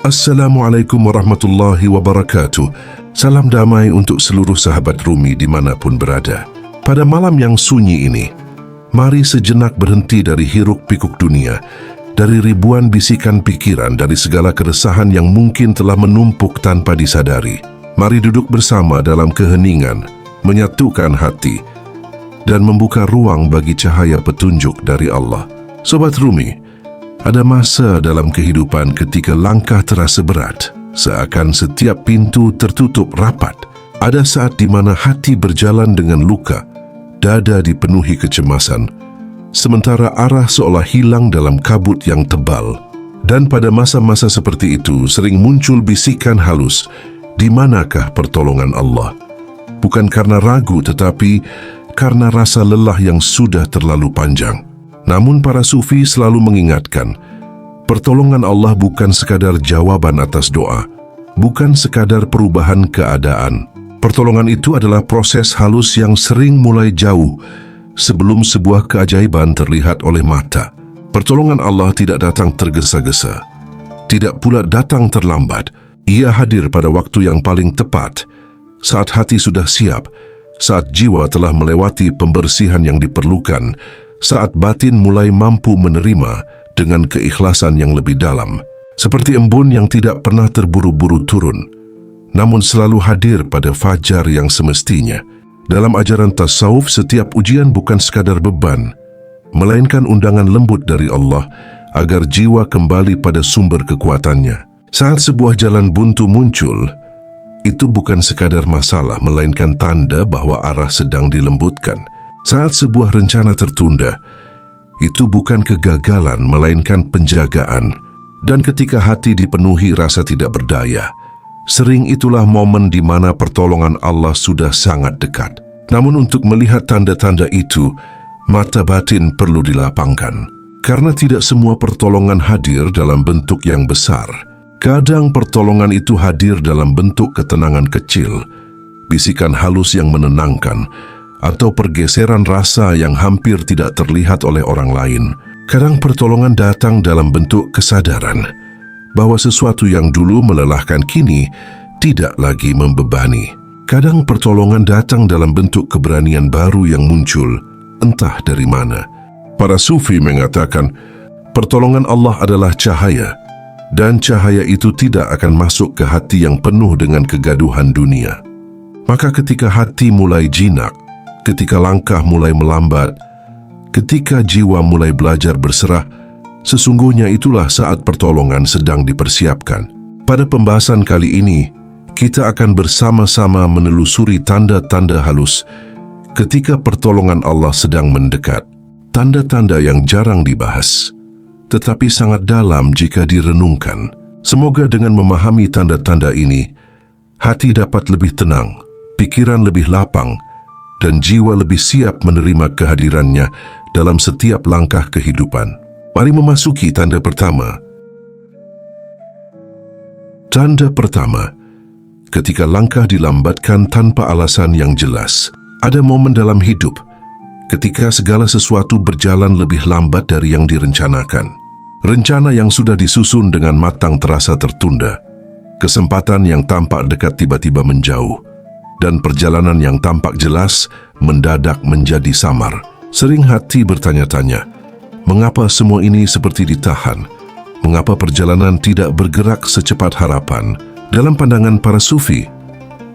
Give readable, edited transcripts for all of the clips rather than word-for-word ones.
Assalamualaikum warahmatullahi wabarakatuh. Salam damai untuk seluruh sahabat Rumi dimanapun berada. Pada malam yang sunyi ini, mari sejenak berhenti dari hiruk-pikuk dunia, dari ribuan bisikan pikiran, dari segala keresahan yang mungkin telah menumpuk tanpa disadari. Mari duduk bersama dalam keheningan, menyatukan hati, dan membuka ruang bagi cahaya petunjuk dari Allah. Sobat Rumi, ada masa dalam kehidupan ketika langkah terasa berat, seakan setiap pintu tertutup rapat. Ada saat di mana hati berjalan dengan luka, dada dipenuhi kecemasan, sementara arah seolah hilang dalam kabut yang tebal. Dan pada masa-masa seperti itu sering muncul bisikan halus, di manakah pertolongan Allah? Bukan karena ragu, tetapi karena rasa lelah yang sudah terlalu panjang. Namun para sufi selalu mengingatkan, pertolongan Allah bukan sekadar jawaban atas doa, bukan sekadar perubahan keadaan. Pertolongan itu adalah proses halus yang sering mulai jauh sebelum sebuah keajaiban terlihat oleh mata. Pertolongan Allah tidak datang tergesa-gesa, tidak pula datang terlambat. Ia hadir pada waktu yang paling tepat, saat hati sudah siap, saat jiwa telah melewati pembersihan yang diperlukan, saat batin mulai mampu menerima dengan keikhlasan yang lebih dalam. Seperti embun yang tidak pernah terburu-buru turun, namun selalu hadir pada fajar yang semestinya. Dalam ajaran tasawuf, setiap ujian bukan sekadar beban, melainkan undangan lembut dari Allah agar jiwa kembali pada sumber kekuatannya. Saat sebuah jalan buntu muncul, itu bukan sekadar masalah, melainkan tanda bahwa arah sedang dilembutkan. Saat sebuah rencana tertunda, itu bukan kegagalan, melainkan penjagaan. Dan ketika hati dipenuhi rasa tidak berdaya, sering itulah momen di mana pertolongan Allah sudah sangat dekat. Namun untuk melihat tanda-tanda itu, mata batin perlu dilapangkan. Karena tidak semua pertolongan hadir dalam bentuk yang besar. Kadang pertolongan itu hadir dalam bentuk ketenangan kecil, bisikan halus yang menenangkan, atau pergeseran rasa yang hampir tidak terlihat oleh orang lain. Kadang pertolongan datang dalam bentuk kesadaran bahwa sesuatu yang dulu melelahkan kini tidak lagi membebani. Kadang pertolongan datang dalam bentuk keberanian baru yang muncul, entah dari mana. Para sufi mengatakan, pertolongan Allah adalah cahaya, dan cahaya itu tidak akan masuk ke hati yang penuh dengan kegaduhan dunia. Maka ketika hati mulai jinak, ketika langkah mulai melambat, ketika jiwa mulai belajar berserah, sesungguhnya itulah saat pertolongan sedang dipersiapkan. Pada pembahasan kali ini, kita akan bersama-sama menelusuri tanda-tanda halus ketika pertolongan Allah sedang mendekat. Tanda-tanda yang jarang dibahas, tetapi sangat dalam jika direnungkan. Semoga dengan memahami tanda-tanda ini, hati dapat lebih tenang, pikiran lebih lapang, dan jiwa lebih siap menerima kehadirannya dalam setiap langkah kehidupan. Mari memasuki tanda pertama. Tanda pertama, ketika langkah dilambatkan tanpa alasan yang jelas. Ada momen dalam hidup ketika segala sesuatu berjalan lebih lambat dari yang direncanakan. Rencana yang sudah disusun dengan matang terasa tertunda. Kesempatan yang tampak dekat tiba-tiba menjauh. Dan perjalanan yang tampak jelas mendadak menjadi samar. Sering hati bertanya-tanya, mengapa semua ini seperti ditahan? Mengapa perjalanan tidak bergerak secepat harapan? Dalam pandangan para sufi,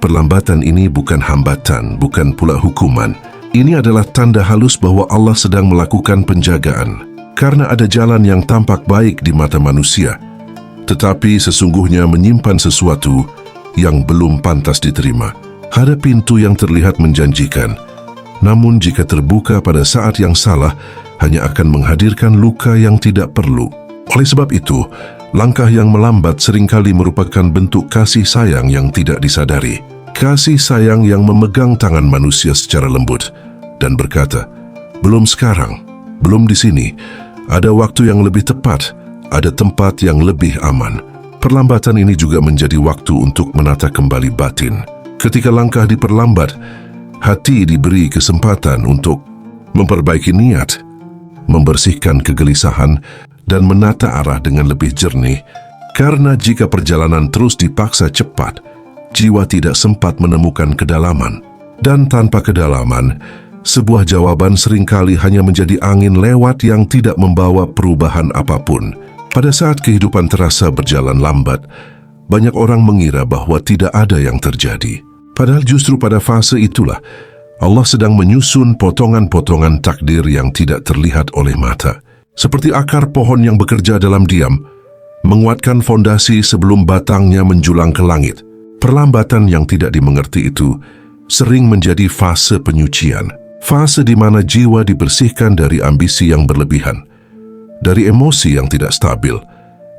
perlambatan ini bukan hambatan, bukan pula hukuman. Ini adalah tanda halus bahwa Allah sedang melakukan penjagaan. Karena ada jalan yang tampak baik di mata manusia, tetapi sesungguhnya menyimpan sesuatu yang belum pantas diterima. Ada pintu yang terlihat menjanjikan, namun jika terbuka pada saat yang salah, hanya akan menghadirkan luka yang tidak perlu. Oleh sebab itu, langkah yang melambat seringkali merupakan bentuk kasih sayang yang tidak disadari. Kasih sayang yang memegang tangan manusia secara lembut dan berkata, belum sekarang, belum di sini, ada waktu yang lebih tepat, ada tempat yang lebih aman. Perlambatan ini juga menjadi waktu untuk menata kembali batin. Ketika langkah diperlambat, hati diberi kesempatan untuk memperbaiki niat, membersihkan kegelisahan, dan menata arah dengan lebih jernih. Karena jika perjalanan terus dipaksa cepat, jiwa tidak sempat menemukan kedalaman. Dan tanpa kedalaman, sebuah jawaban seringkali hanya menjadi angin lewat yang tidak membawa perubahan apapun. Pada saat kehidupan terasa berjalan lambat, banyak orang mengira bahwa tidak ada yang terjadi. Padahal justru pada fase itulah, Allah sedang menyusun potongan-potongan takdir yang tidak terlihat oleh mata. Seperti akar pohon yang bekerja dalam diam, menguatkan fondasi sebelum batangnya menjulang ke langit. Perlambatan yang tidak dimengerti itu sering menjadi fase penyucian. Fase di mana jiwa dibersihkan dari ambisi yang berlebihan, dari emosi yang tidak stabil,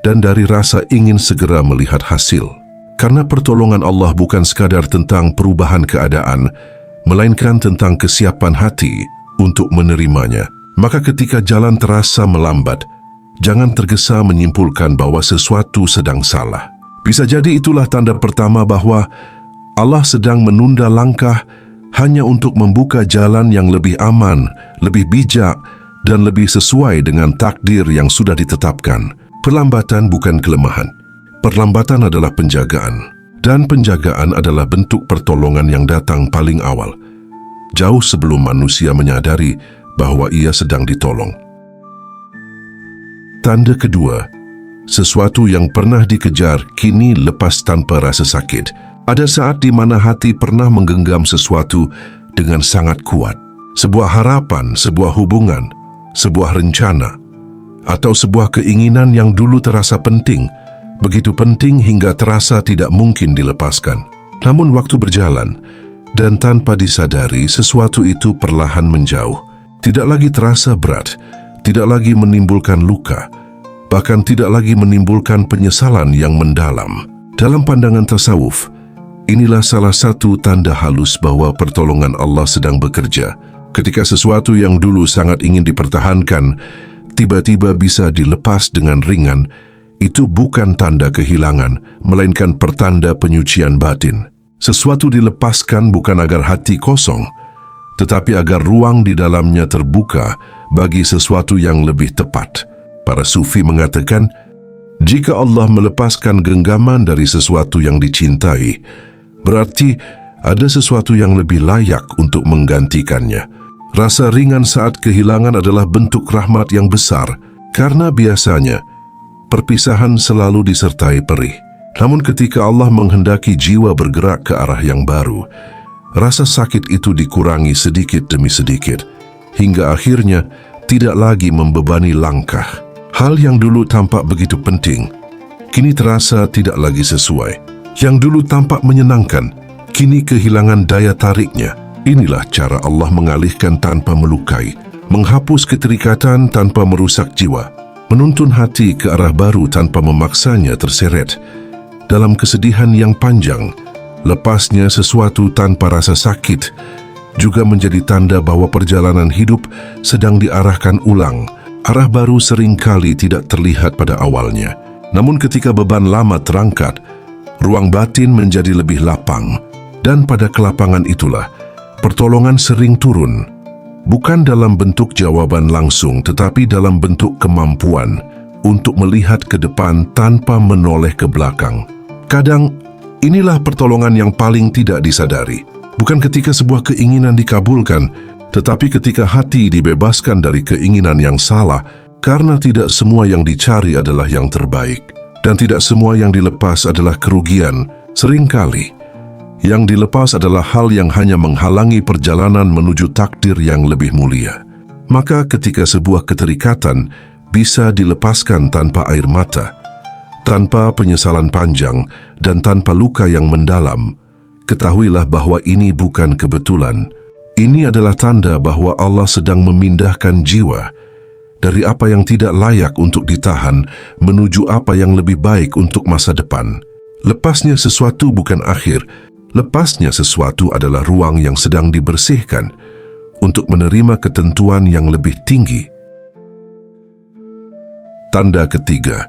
dan dari rasa ingin segera melihat hasil. Karena pertolongan Allah bukan sekadar tentang perubahan keadaan, melainkan tentang kesiapan hati untuk menerimanya. Maka ketika jalan terasa melambat, jangan tergesa menyimpulkan bahwa sesuatu sedang salah. Bisa jadi itulah tanda pertama bahwa Allah sedang menunda langkah hanya untuk membuka jalan yang lebih aman, lebih bijak, dan lebih sesuai dengan takdir yang sudah ditetapkan. Perlambatan bukan kelemahan. Perlambatan adalah penjagaan. Dan penjagaan adalah bentuk pertolongan yang datang paling awal, jauh sebelum manusia menyadari bahwa ia sedang ditolong. Tanda kedua, sesuatu yang pernah dikejar kini lepas tanpa rasa sakit. Ada saat di mana hati pernah menggenggam sesuatu dengan sangat kuat. Sebuah harapan, sebuah hubungan, sebuah rencana, atau sebuah keinginan yang dulu terasa penting, begitu penting hingga terasa tidak mungkin dilepaskan. Namun waktu berjalan, dan tanpa disadari sesuatu itu perlahan menjauh. Tidak lagi terasa berat, tidak lagi menimbulkan luka, bahkan tidak lagi menimbulkan penyesalan yang mendalam. Dalam pandangan tasawuf, inilah salah satu tanda halus bahwa pertolongan Allah sedang bekerja. Ketika sesuatu yang dulu sangat ingin dipertahankan, tiba-tiba bisa dilepas dengan ringan, itu bukan tanda kehilangan, melainkan pertanda penyucian batin. Sesuatu dilepaskan bukan agar hati kosong, tetapi agar ruang di dalamnya terbuka bagi sesuatu yang lebih tepat. Para sufi mengatakan, jika Allah melepaskan genggaman dari sesuatu yang dicintai, berarti ada sesuatu yang lebih layak untuk menggantikannya. Rasa ringan saat kehilangan adalah bentuk rahmat yang besar, karena biasanya perpisahan selalu disertai perih. Namun ketika Allah menghendaki jiwa bergerak ke arah yang baru, rasa sakit itu dikurangi sedikit demi sedikit, hingga akhirnya tidak lagi membebani langkah. Hal yang dulu tampak begitu penting, kini terasa tidak lagi sesuai. Yang dulu tampak menyenangkan, kini kehilangan daya tariknya. Inilah cara Allah mengalihkan tanpa melukai, menghapus keterikatan tanpa merusak jiwa, menuntun hati ke arah baru tanpa memaksanya terseret. Dalam kesedihan yang panjang, lepasnya sesuatu tanpa rasa sakit juga menjadi tanda bahwa perjalanan hidup sedang diarahkan ulang. Arah baru seringkali tidak terlihat pada awalnya. Namun ketika beban lama terangkat, ruang batin menjadi lebih lapang, dan pada kelapangan itulah pertolongan sering turun, bukan dalam bentuk jawaban langsung, tetapi dalam bentuk kemampuan untuk melihat ke depan tanpa menoleh ke belakang. Kadang, inilah pertolongan yang paling tidak disadari. Bukan ketika sebuah keinginan dikabulkan, tetapi ketika hati dibebaskan dari keinginan yang salah, karena tidak semua yang dicari adalah yang terbaik. Dan tidak semua yang dilepas adalah kerugian. Seringkali, yang dilepas adalah hal yang hanya menghalangi perjalanan menuju takdir yang lebih mulia. Maka ketika sebuah keterikatan bisa dilepaskan tanpa air mata, tanpa penyesalan panjang, dan tanpa luka yang mendalam, ketahuilah bahwa ini bukan kebetulan. Ini adalah tanda bahwa Allah sedang memindahkan jiwa dari apa yang tidak layak untuk ditahan menuju apa yang lebih baik untuk masa depan. Lepasnya sesuatu bukan akhir, lepasnya sesuatu adalah ruang yang sedang dibersihkan untuk menerima ketentuan yang lebih tinggi. Tanda ketiga,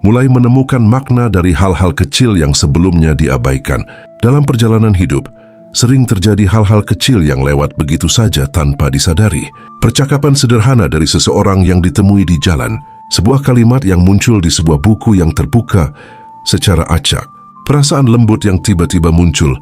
mulai menemukan makna dari hal-hal kecil yang sebelumnya diabaikan. Dalam perjalanan hidup, sering terjadi hal-hal kecil yang lewat begitu saja tanpa disadari. Percakapan sederhana dari seseorang yang ditemui di jalan, Sebuah kalimat yang muncul di sebuah buku yang terbuka secara acak. Perasaan lembut yang tiba-tiba muncul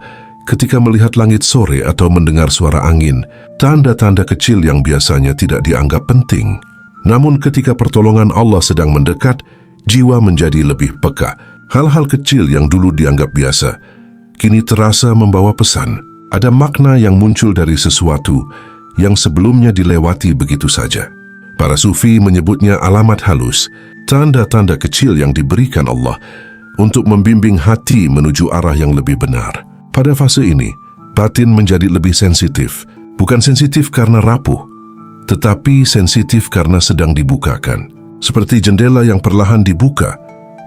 ketika melihat langit sore atau mendengar suara angin. Tanda-tanda kecil yang biasanya tidak dianggap penting. Namun ketika pertolongan Allah sedang mendekat, jiwa menjadi lebih peka. Hal-hal kecil yang dulu dianggap biasa, kini terasa membawa pesan. Ada makna yang muncul dari sesuatu yang sebelumnya dilewati begitu saja. Para sufi menyebutnya alamat halus, tanda-tanda kecil yang diberikan Allah untuk membimbing hati menuju arah yang lebih benar. Pada fase ini, batin menjadi lebih sensitif. Bukan sensitif karena rapuh, tetapi sensitif karena sedang dibukakan. Seperti jendela yang perlahan dibuka,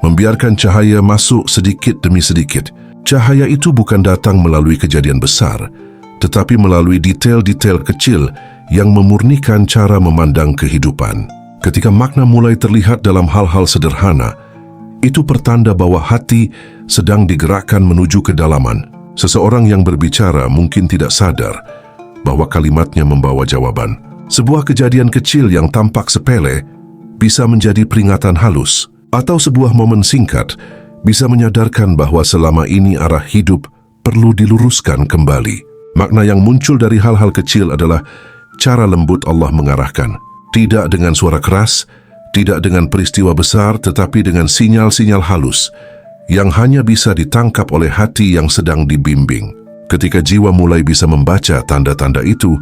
membiarkan cahaya masuk sedikit demi sedikit. Cahaya itu bukan datang melalui kejadian besar, tetapi melalui detail-detail kecil yang memurnikan cara memandang kehidupan. Ketika makna mulai terlihat dalam hal-hal sederhana, itu pertanda bahwa hati sedang digerakkan menuju kedalaman. Seseorang yang berbicara mungkin tidak sadar bahwa kalimatnya membawa jawaban. Sebuah kejadian kecil yang tampak sepele bisa menjadi peringatan halus, atau sebuah momen singkat bisa menyadarkan bahwa selama ini arah hidup perlu diluruskan kembali. Makna yang muncul dari hal-hal kecil adalah cara lembut Allah mengarahkan. Tidak dengan suara keras, tidak dengan peristiwa besar, tetapi dengan sinyal-sinyal halus yang hanya bisa ditangkap oleh hati yang sedang dibimbing. Ketika jiwa mulai bisa membaca tanda-tanda itu,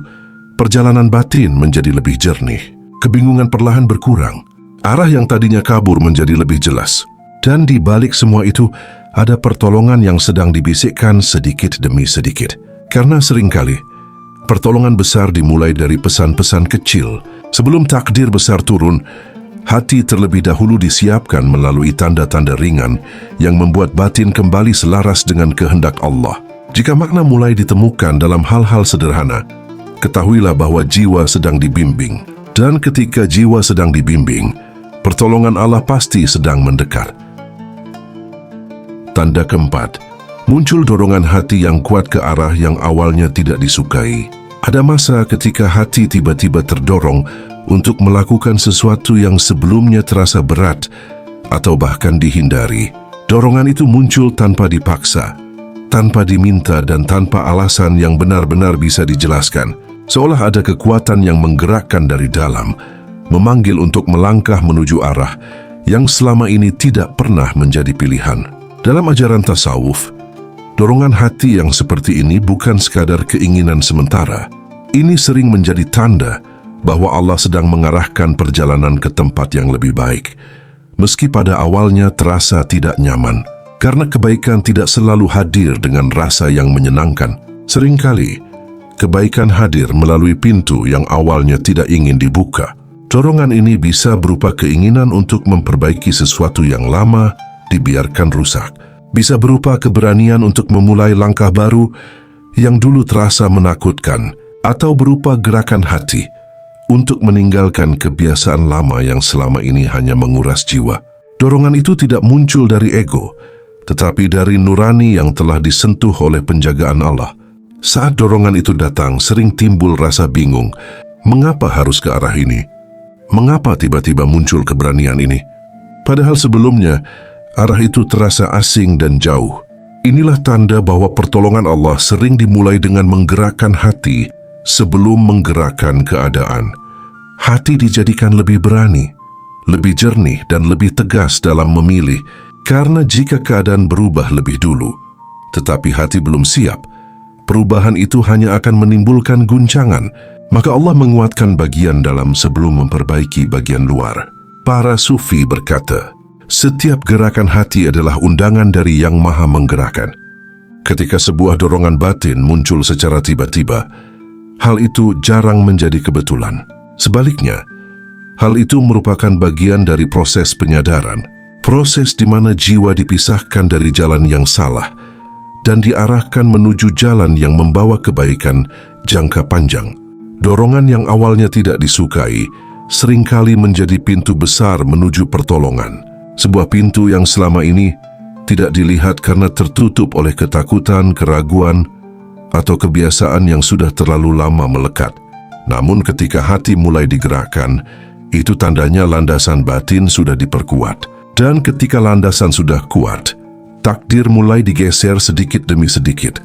perjalanan batin menjadi lebih jernih. Kebingungan perlahan berkurang. Arah yang tadinya kabur menjadi lebih jelas. Dan di balik semua itu, ada pertolongan yang sedang dibisikkan sedikit demi sedikit. Karena seringkali, pertolongan besar dimulai dari pesan-pesan kecil. Sebelum takdir besar turun, hati terlebih dahulu disiapkan melalui tanda-tanda ringan yang membuat batin kembali selaras dengan kehendak Allah. Jika makna mulai ditemukan dalam hal-hal sederhana, ketahuilah bahwa jiwa sedang dibimbing. Dan ketika jiwa sedang dibimbing, pertolongan Allah pasti sedang mendekat. Tanda keempat, muncul dorongan hati yang kuat ke arah yang awalnya tidak disukai. Ada masa ketika hati tiba-tiba terdorong untuk melakukan sesuatu yang sebelumnya terasa berat atau bahkan dihindari. Dorongan itu muncul tanpa dipaksa, tanpa diminta dan tanpa alasan yang benar-benar bisa dijelaskan. Seolah ada kekuatan yang menggerakkan dari dalam, memanggil untuk melangkah menuju arah yang selama ini tidak pernah menjadi pilihan. Dalam ajaran tasawuf, dorongan hati yang seperti ini bukan sekadar keinginan sementara. Ini sering menjadi tanda bahwa Allah sedang mengarahkan perjalanan ke tempat yang lebih baik. Meski pada awalnya terasa tidak nyaman, karena kebaikan tidak selalu hadir dengan rasa yang menyenangkan. Seringkali, kebaikan hadir melalui pintu yang awalnya tidak ingin dibuka. Dorongan ini bisa berupa keinginan untuk memperbaiki sesuatu yang lama dibiarkan rusak. Bisa berupa keberanian untuk memulai langkah baru yang dulu terasa menakutkan, atau berupa gerakan hati untuk meninggalkan kebiasaan lama yang selama ini hanya menguras jiwa. Dorongan itu tidak muncul dari ego, tetapi dari nurani yang telah disentuh oleh penjagaan Allah. Saat dorongan itu datang, sering timbul rasa bingung. Mengapa harus ke arah ini? Mengapa tiba-tiba muncul keberanian ini? Padahal sebelumnya, arah itu terasa asing dan jauh. Inilah tanda bahwa pertolongan Allah sering dimulai dengan menggerakkan hati sebelum menggerakkan keadaan. Hati dijadikan lebih berani, lebih jernih dan lebih tegas dalam memilih, karena jika keadaan berubah lebih dulu, tetapi hati belum siap, perubahan itu hanya akan menimbulkan guncangan. Maka Allah menguatkan bagian dalam sebelum memperbaiki bagian luar. Para sufi berkata, setiap gerakan hati adalah undangan dari Yang Maha Menggerakkan. Ketika sebuah dorongan batin muncul secara tiba-tiba, hal itu jarang menjadi kebetulan. Sebaliknya, hal itu merupakan bagian dari proses penyadaran, proses di mana jiwa dipisahkan dari jalan yang salah dan diarahkan menuju jalan yang membawa kebaikan jangka panjang. Dorongan yang awalnya tidak disukai seringkali menjadi pintu besar menuju pertolongan. Sebuah pintu yang selama ini tidak dilihat karena tertutup oleh ketakutan, keraguan, atau kebiasaan yang sudah terlalu lama melekat. Namun ketika hati mulai digerakkan, Itu tandanya landasan batin sudah diperkuat. Dan ketika landasan sudah kuat, takdir mulai digeser sedikit demi sedikit,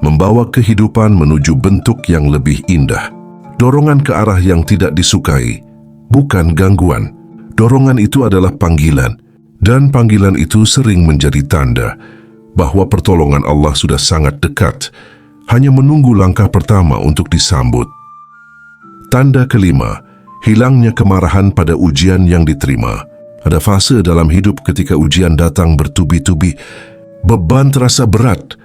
membawa kehidupan menuju bentuk yang lebih indah. Dorongan ke arah yang tidak disukai, bukan gangguan. Dorongan itu adalah panggilan, dan panggilan itu sering menjadi tanda bahwa pertolongan Allah sudah sangat dekat, hanya menunggu langkah pertama untuk disambut. Tanda kelima, hilangnya kemarahan pada ujian yang diterima. Ada fase dalam hidup ketika ujian datang bertubi-tubi, beban terasa berat,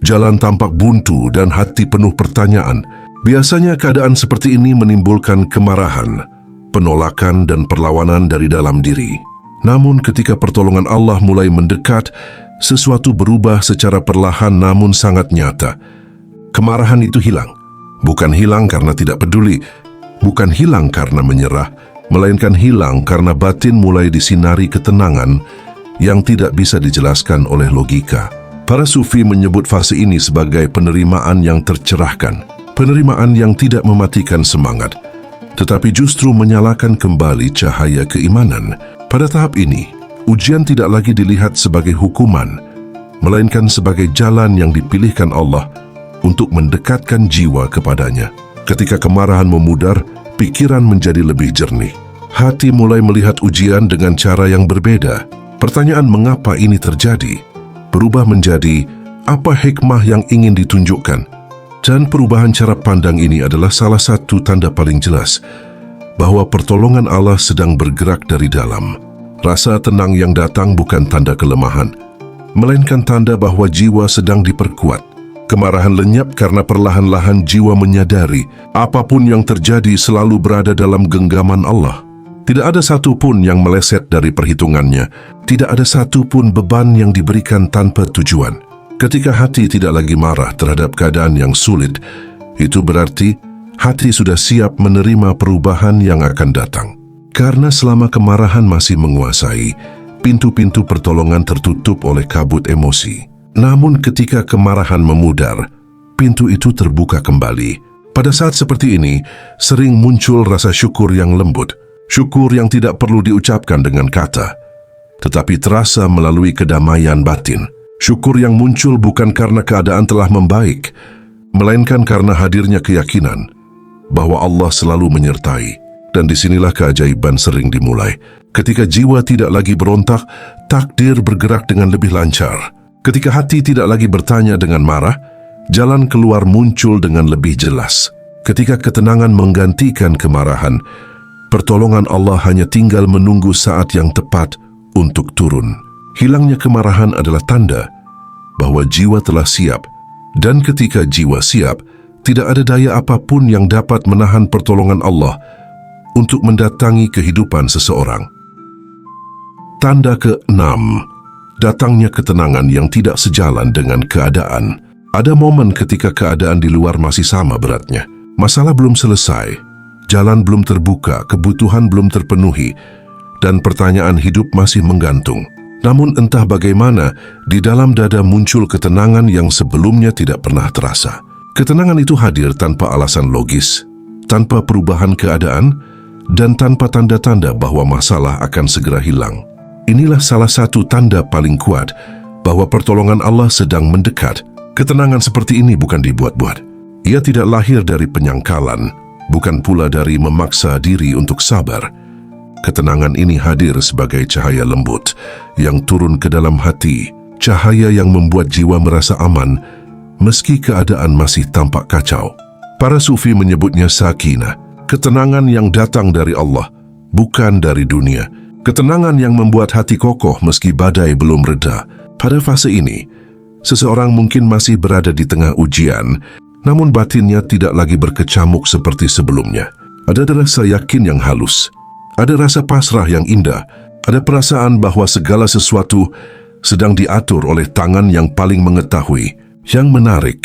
jalan tampak buntu dan hati penuh pertanyaan. Biasanya keadaan seperti ini menimbulkan kemarahan, penolakan dan perlawanan dari dalam diri. Namun ketika pertolongan Allah mulai mendekat, sesuatu berubah secara perlahan namun sangat nyata. Kemarahan itu hilang. Bukan hilang karena tidak peduli, bukan hilang karena menyerah, melainkan hilang karena batin mulai disinari ketenangan yang tidak bisa dijelaskan oleh logika. Para sufi menyebut fase ini sebagai penerimaan yang tercerahkan, penerimaan yang tidak mematikan semangat, tetapi justru menyalakan kembali cahaya keimanan. Pada tahap ini, ujian tidak lagi dilihat sebagai hukuman, melainkan sebagai jalan yang dipilihkan Allah untuk mendekatkan jiwa kepadanya. Ketika kemarahan memudar, pikiran menjadi lebih jernih. Hati mulai melihat ujian dengan cara yang berbeda. Pertanyaan mengapa ini terjadi berubah menjadi apa hikmah yang ingin ditunjukkan. Dan perubahan cara pandang ini adalah salah satu tanda paling jelas bahwa pertolongan Allah sedang bergerak dari dalam. Rasa tenang yang datang bukan tanda kelemahan, melainkan tanda bahwa jiwa sedang diperkuat. Kemarahan lenyap karena perlahan-lahan jiwa menyadari apapun yang terjadi selalu berada dalam genggaman Allah. Tidak ada satu pun yang meleset dari perhitungannya. Tidak ada satu pun beban yang diberikan tanpa tujuan. Ketika hati tidak lagi marah terhadap keadaan yang sulit, itu berarti hati sudah siap menerima perubahan yang akan datang. Karena selama kemarahan masih menguasai, pintu-pintu pertolongan tertutup oleh kabut emosi. Namun ketika kemarahan memudar, pintu itu terbuka kembali. Pada saat seperti ini, sering muncul rasa syukur yang lembut. Syukur yang tidak perlu diucapkan dengan kata, tetapi terasa melalui kedamaian batin. Syukur yang muncul bukan karena keadaan telah membaik, melainkan karena hadirnya keyakinan bahwa Allah selalu menyertai. Dan disinilah keajaiban sering dimulai. Ketika jiwa tidak lagi berontak, takdir bergerak dengan lebih lancar. Ketika hati tidak lagi bertanya dengan marah, jalan keluar muncul dengan lebih jelas. Ketika ketenangan menggantikan kemarahan, pertolongan Allah hanya tinggal menunggu saat yang tepat untuk turun. Hilangnya kemarahan adalah tanda bahwa jiwa telah siap. Dan ketika jiwa siap, tidak ada daya apapun yang dapat menahan pertolongan Allah untuk mendatangi kehidupan seseorang. Tanda ke-6. Datangnya ketenangan yang tidak sejalan dengan keadaan. Ada momen ketika keadaan di luar masih sama beratnya. Masalah belum selesai, jalan belum terbuka, kebutuhan belum terpenuhi, dan pertanyaan hidup masih menggantung. Namun entah bagaimana, di dalam dada muncul ketenangan yang sebelumnya tidak pernah terasa. Ketenangan itu hadir tanpa alasan logis, tanpa perubahan keadaan, dan tanpa tanda-tanda bahwa masalah akan segera hilang. Inilah salah satu tanda paling kuat bahwa pertolongan Allah sedang mendekat. Ketenangan seperti ini bukan dibuat-buat. Ia tidak lahir dari penyangkalan, bukan pula dari memaksa diri untuk sabar. Ketenangan ini hadir sebagai cahaya lembut yang turun ke dalam hati, cahaya yang membuat jiwa merasa aman meski keadaan masih tampak kacau. Para sufi menyebutnya sakinah, ketenangan yang datang dari Allah, bukan dari dunia. Ketenangan yang membuat hati kokoh meski badai belum reda. Pada fase ini, seseorang mungkin masih berada di tengah ujian, namun batinnya tidak lagi berkecamuk seperti sebelumnya. Ada rasa yakin yang halus, ada rasa pasrah yang indah, ada perasaan bahwa segala sesuatu sedang diatur oleh tangan yang paling mengetahui. Yang menarik,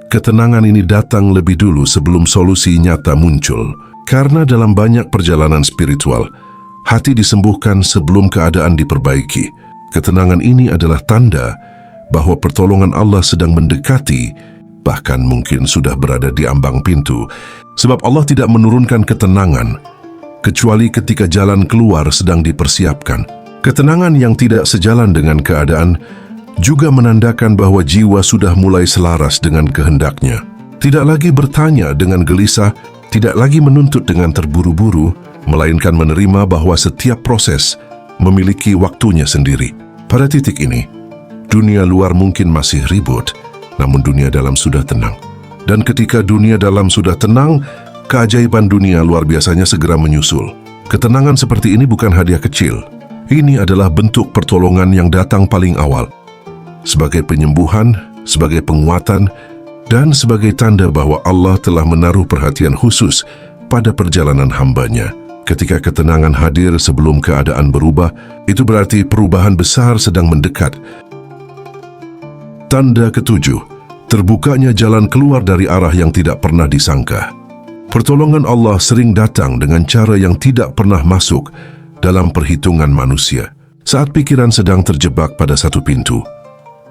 ketenangan ini datang lebih dulu sebelum solusi nyata muncul. Karena dalam banyak perjalanan spiritual, hati disembuhkan sebelum keadaan diperbaiki. Ketenangan ini adalah tanda bahwa pertolongan Allah sedang mendekati, bahkan mungkin sudah berada di ambang pintu. Sebab Allah tidak menurunkan ketenangan kecuali ketika jalan keluar sedang dipersiapkan. Ketenangan yang tidak sejalan dengan keadaan juga menandakan bahwa jiwa sudah mulai selaras dengan kehendaknya. Tidak lagi bertanya dengan gelisah, tidak lagi menuntut dengan terburu-buru, melainkan menerima bahwa setiap proses memiliki waktunya sendiri. Pada titik ini, dunia luar mungkin masih ribut, namun dunia dalam sudah tenang. Dan ketika dunia dalam sudah tenang, keajaiban dunia luar biasanya segera menyusul. Ketenangan seperti ini bukan hadiah kecil. Ini adalah bentuk pertolongan yang datang paling awal, sebagai penyembuhan, sebagai penguatan, dan sebagai tanda bahwa Allah telah menaruh perhatian khusus pada perjalanan hamba-Nya. Ketika ketenangan hadir sebelum keadaan berubah, itu berarti perubahan besar sedang mendekat. Tanda ketujuh, terbukanya jalan keluar dari arah yang tidak pernah disangka. Pertolongan Allah sering datang dengan cara yang tidak pernah masuk dalam perhitungan manusia. Saat pikiran sedang terjebak pada satu pintu,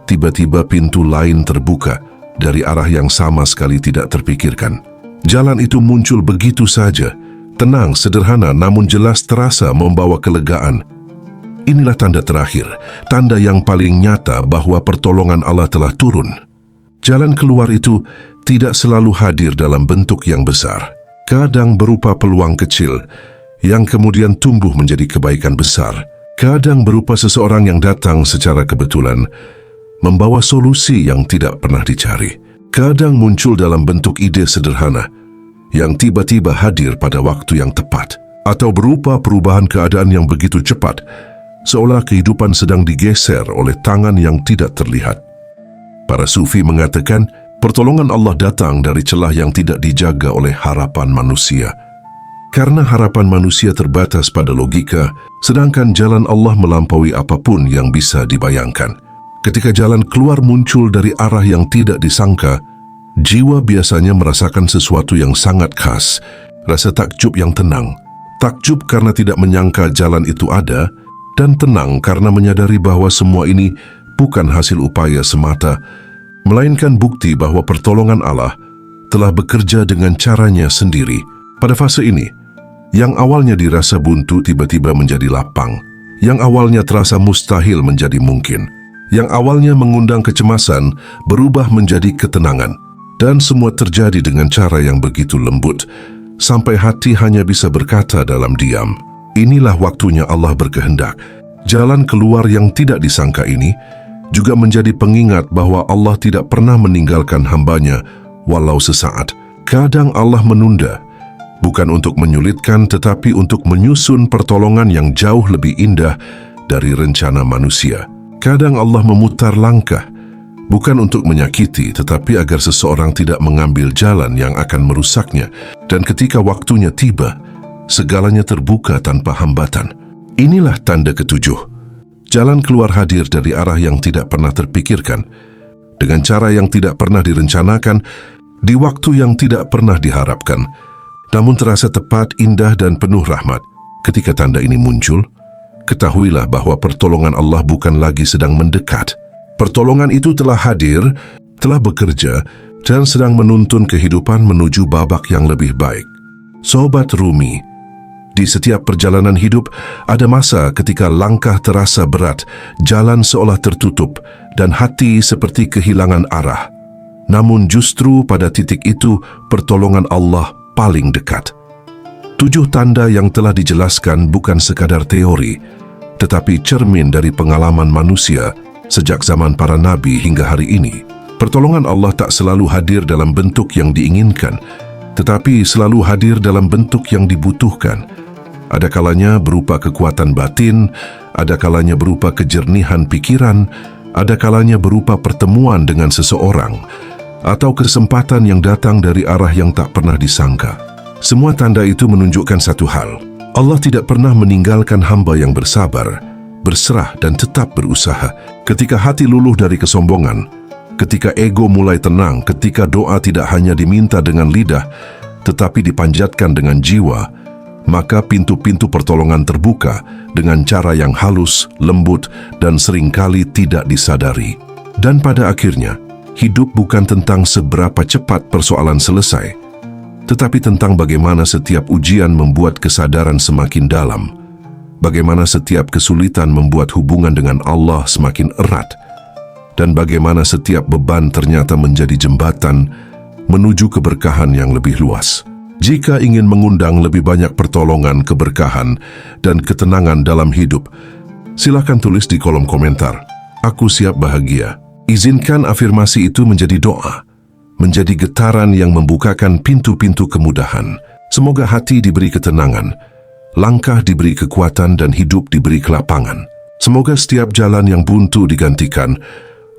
tiba-tiba pintu lain terbuka dari arah yang sama sekali tidak terpikirkan. Jalan itu muncul begitu saja, tenang, sederhana, namun jelas terasa membawa kelegaan. Inilah tanda terakhir, tanda yang paling nyata bahwa pertolongan Allah telah turun. Jalan keluar itu tidak selalu hadir dalam bentuk yang besar. Kadang berupa peluang kecil yang kemudian tumbuh menjadi kebaikan besar. Kadang berupa seseorang yang datang secara kebetulan, membawa solusi yang tidak pernah dicari. Kadang muncul dalam bentuk ide sederhana yang tiba-tiba hadir pada waktu yang tepat, atau berupa perubahan keadaan yang begitu cepat, seolah kehidupan sedang digeser oleh tangan yang tidak terlihat. Para sufi mengatakan, pertolongan Allah datang dari celah yang tidak dijaga oleh harapan manusia. Karena harapan manusia terbatas pada logika, sedangkan jalan Allah melampaui apapun yang bisa dibayangkan. Ketika jalan keluar muncul dari arah yang tidak disangka, jiwa biasanya merasakan sesuatu yang sangat khas, rasa takjub yang tenang. Takjub karena tidak menyangka jalan itu ada, dan tenang karena menyadari bahwa semua ini bukan hasil upaya semata, melainkan bukti bahwa pertolongan Allah telah bekerja dengan caranya sendiri. Pada fase ini, yang awalnya dirasa buntu tiba-tiba menjadi lapang, yang awalnya terasa mustahil menjadi mungkin, yang awalnya mengundang kecemasan berubah menjadi ketenangan, dan semua terjadi dengan cara yang begitu lembut, sampai hati hanya bisa berkata dalam diam, inilah waktunya Allah berkehendak. Jalan keluar yang tidak disangka ini juga menjadi pengingat bahwa Allah tidak pernah meninggalkan hamba-Nya walau sesaat. Kadang Allah menunda, bukan untuk menyulitkan tetapi untuk menyusun pertolongan yang jauh lebih indah dari rencana manusia. Kadang Allah memutar langkah, bukan untuk menyakiti tetapi agar seseorang tidak mengambil jalan yang akan merusaknya. Dan ketika waktunya tiba, segalanya terbuka tanpa hambatan. Inilah tanda ketujuh. Jalan keluar hadir dari arah yang tidak pernah terpikirkan, dengan cara yang tidak pernah direncanakan, di waktu yang tidak pernah diharapkan, namun terasa tepat, indah, dan penuh rahmat. Ketika tanda ini muncul, ketahuilah bahwa pertolongan Allah bukan lagi sedang mendekat. Pertolongan itu telah hadir, telah bekerja, dan sedang menuntun kehidupan menuju babak yang lebih baik. Sobat Rumi, di setiap perjalanan hidup, ada masa ketika langkah terasa berat, jalan seolah tertutup, dan hati seperti kehilangan arah. Namun justru pada titik itu, pertolongan Allah paling dekat. 7 tanda yang telah dijelaskan bukan sekadar teori, tetapi cermin dari pengalaman manusia sejak zaman para nabi hingga hari ini. Pertolongan Allah tak selalu hadir dalam bentuk yang diinginkan, tetapi selalu hadir dalam bentuk yang dibutuhkan. Ada kalanya berupa kekuatan batin, ada kalanya berupa kejernihan pikiran, ada kalanya berupa pertemuan dengan seseorang, atau kesempatan yang datang dari arah yang tak pernah disangka. Semua tanda itu menunjukkan satu hal. Allah tidak pernah meninggalkan hamba yang bersabar, berserah, dan tetap berusaha. Ketika hati luluh dari kesombongan, ketika ego mulai tenang, ketika doa tidak hanya diminta dengan lidah, tetapi dipanjatkan dengan jiwa, maka pintu-pintu pertolongan terbuka dengan cara yang halus, lembut, dan seringkali tidak disadari. Dan pada akhirnya, hidup bukan tentang seberapa cepat persoalan selesai, tetapi tentang bagaimana setiap ujian membuat kesadaran semakin dalam, bagaimana setiap kesulitan membuat hubungan dengan Allah semakin erat, dan bagaimana setiap beban ternyata menjadi jembatan menuju keberkahan yang lebih luas. Jika ingin mengundang lebih banyak pertolongan, keberkahan, dan ketenangan dalam hidup, silakan tulis di kolom komentar. Aku siap bahagia. Izinkan afirmasi itu menjadi doa, menjadi getaran yang membukakan pintu-pintu kemudahan. Semoga hati diberi ketenangan, langkah diberi kekuatan, dan hidup diberi kelapangan. Semoga setiap jalan yang buntu digantikan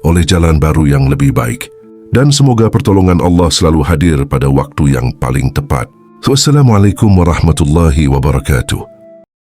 oleh jalan baru yang lebih baik. Dan semoga pertolongan Allah selalu hadir pada waktu yang paling tepat. Wassalamualaikum warahmatullahi wabarakatuh.